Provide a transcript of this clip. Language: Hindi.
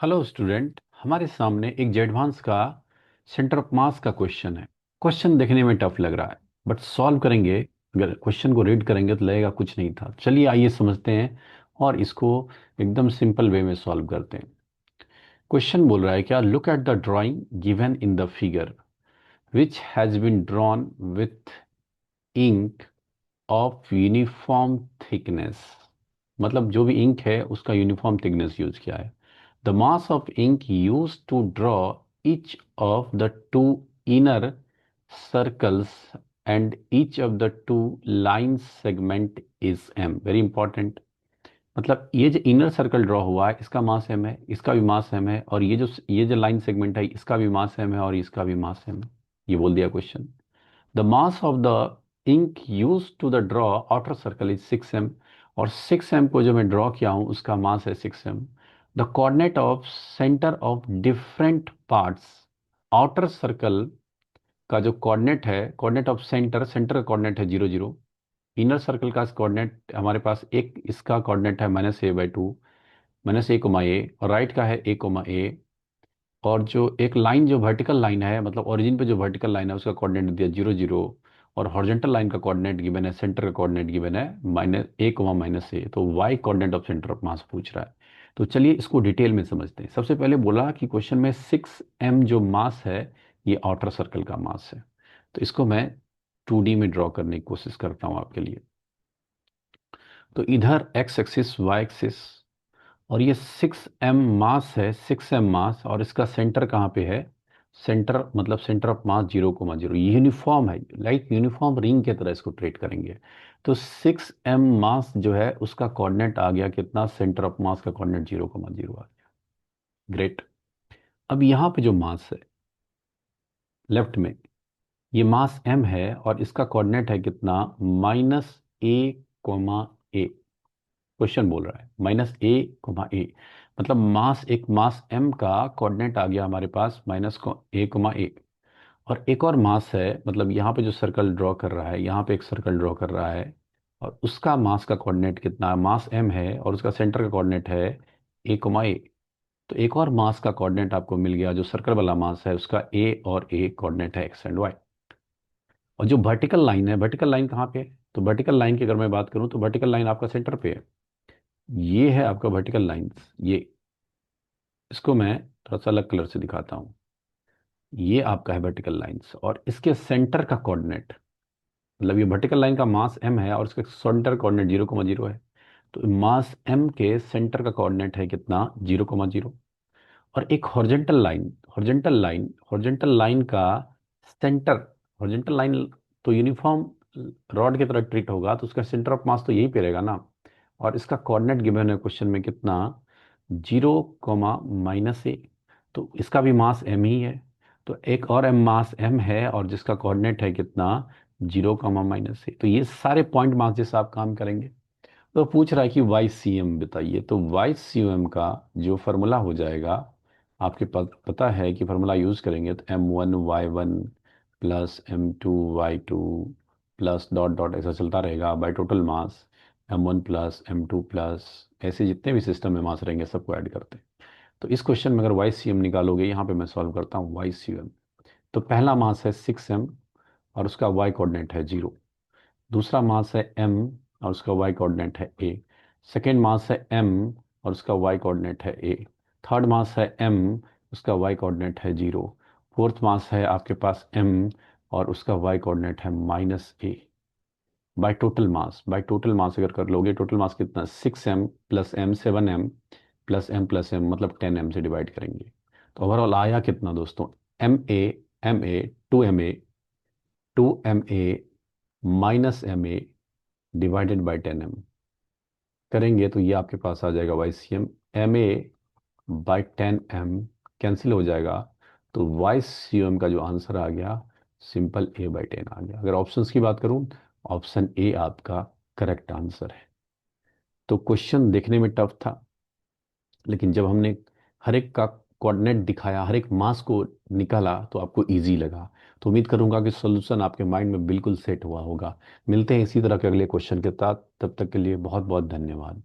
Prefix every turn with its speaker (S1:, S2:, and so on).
S1: हेलो स्टूडेंट, हमारे सामने एक जेडवांस का सेंटर ऑफ मास का क्वेश्चन है। क्वेश्चन देखने में टफ लग रहा है, बट सॉल्व करेंगे। अगर क्वेश्चन को रीड करेंगे तो लगेगा कुछ नहीं था। चलिए आइए समझते हैं और इसको एकदम सिंपल वे में सॉल्व करते हैं। क्वेश्चन बोल रहा है क्या, look at the drawing given in the figure which has been drawn with ink of uniform thickness. मतलब जो भी इंक है उसका यूनिफॉर्म थिकनेस यूज किया है। The mass of ink used to draw each of the two inner circles and each of the two line segment is M. Very important. मतलब ये जो इनर सर्कल ड्रॉ हुआ है इसका मास एम है, इसका भी मास एम है, और ये जो लाइन सेगमेंट है इसका भी मास एम है और इसका भी मास एम है। ये बोल दिया question. The mass of the ink used to the draw outer circle is 6m, और 6m को जो मैं ड्रॉ किया हूँ उसका मास है 6m। The coordinate of centre of different parts, outer circle का जो कोऑर्डिनेट है, कोऑर्डिनेट ऑफ सेंटर, सेंटर का कोऑर्डिनेट है 0 0। इनर सर्कल का कोऑर्डिनेट हमारे पास एक, इसका कोऑर्डिनेट है -a/2, -a, और राइट का है a, और जो एक लाइन जो वर्टिकल लाइन है, मतलब ओरिजिन पे जो वर्टिकल लाइन है उसका कोऑर्डिनेट दिया 0 0, और हॉरिजॉन्टल लाइन का कोऑर्डिनेट गिवन है, सेंटर का कोऑर्डिनेट गिवन है -a, तो Y coordinate of centre of mass पूछ रहा है। तो चलिए इसको डिटेल में समझते हैं। सबसे पहले बोला कि क्वेश्चन में 6m जो मास है ये आउटर सर्कल का मास है। तो इसको मैं 2D में ड्रॉ करने की कोशिश करता हूँ आपके लिए। तो इधर एक्स एक्सिस वाई एक्सिस, और ये 6m मास है, 6m मास, और इसका सेंटर कहाँ पे है? सेंटर मतलब सेंटर ऑफ मास 0 0। ये यूनिफॉर्म है, लाइक यूनिफॉर्म रिंग की तरह इसको ट्रीट करेंगे। तो 6m मास जो है उसका कोऑर्डिनेट आ गया कितना? सेंटर ऑफ मास का कोऑर्डिनेट 0 0 आ गया। ग्रेट। अब यहाँ पे जो मास है लेफ्ट में, ये मास m है और इसका कोऑर्डिनेट है कितना? -a, क्वेश्चन बोल रहा है -a, मतलब मास, एक मास m का कोऑर्डिनेट आ गया हमारे पास -a, और एक और मास है, मतलब यहाँ पे जो सर्कल ड्रॉ कर रहा है, यहाँ पे एक सर्कल ड्रॉ कर रहा है, और उसका मास का कोऑर्डिनेट कितना? मास m है और उसका सेंटर का कोऑर्डिनेट है a, तो एक और मास का कोऑर्डिनेट आपको मिल गया। जो सर्कल वाला मास है उसका a और a कोऑर्डिनेट है x एंड y। और जो वर्टिकल लाइन है, वर्टिकल लाइन कहाँ पे है? तो वर्टिकल लाइन की अगर मैं बात करूँ तो वर्टिकल लाइन आपका सेंटर पे है। ये है आपका वर्टिकल लाइंस। ये, इसको मैं थोड़ा सा अलग कलर से दिखाता हूँ। ये आपका है वर्टिकल लाइंस, और इसके सेंटर का कोऑर्डिनेट, मतलब ये वर्टिकल लाइन का मास m है और इसका सेंटर कोऑर्डिनेट 0 0 है। तो मास m के सेंटर का कोऑर्डिनेट है कितना? 0 0। और एक हॉरिजॉन्टल लाइन, हॉरिजॉन्टल लाइन का सेंटर, हॉरिजॉन्टल लाइन तो यूनिफॉर्म रॉड की तरह ट्रीट होगा, तो उसका सेंटर ऑफ मास तो यही पे रहेगा ना। और इसका कोऑर्डिनेट गिवन है क्वेश्चन में कितना? 0 - a, तो इसका भी मास m ही है। तो एक और m मास m है और जिसका कोऑर्डिनेट है कितना? 0, -a। तो ये सारे पॉइंट मास जैसे आप काम करेंगे। तो पूछ रहा है कि वाई सी एम बताइए। तो वाई सी एम का जो फॉर्मूला हो जाएगा, आपके पास पता है कि फार्मूला यूज करेंगे तो m1 y1 plus m2 y2 plus dot dot ऐसा चलता रहेगा by total mass, m1 plus m2 plus, ऐसे जितने भी सिस्टम में मास रहेंगे सबको ऐड करते हैं। तो इस क्वेश्चन में अगर वाई सी एम निकालोगे, यहाँ पे मैं सॉल्व करता हूँ वाई सी एम। तो पहला मास है 6m और उसका y कोऑर्डिनेट है 0। दूसरा मास है m और उसका y कोऑर्डिनेट है a। सेकेंड मास है m और उसका y कोऑर्डिनेट है a। थर्ड मास है m, उसका y कोऑर्डिनेट है 0। फोर्थ मास है आपके पास m और उसका y कोऑर्डिनेट है -a। बाय टोटल मास अगर कर लोगे, टोटल मास कितना? 6m plus m 7m plus m मतलब 10m से डिवाइड करेंगे। तो ओवरऑल आया कितना दोस्तों? ma 2ma -ma divided by 10m करेंगे तो ये आपके पास आ जाएगा Y C M. ma/10m cancel हो जाएगा, तो वाई सी एम का जो आंसर आ गया, सिंपल a/10 आ गया। अगर ऑप्शंस की बात करूं, ऑप्शन ए आपका करेक्ट आंसर है। तो क्वेश्चन देखने में टफ था, लेकिन जब हमने हर एक का कोऑर्डिनेट दिखाया, हर एक मास को निकाला, तो आपको इजी लगा। तो उम्मीद करूंगा कि सॉल्यूशन आपके माइंड में बिल्कुल सेट हुआ होगा। मिलते हैं इसी तरह के अगले क्वेश्चन के साथ, तब तक के लिए बहुत बहुत धन्यवाद।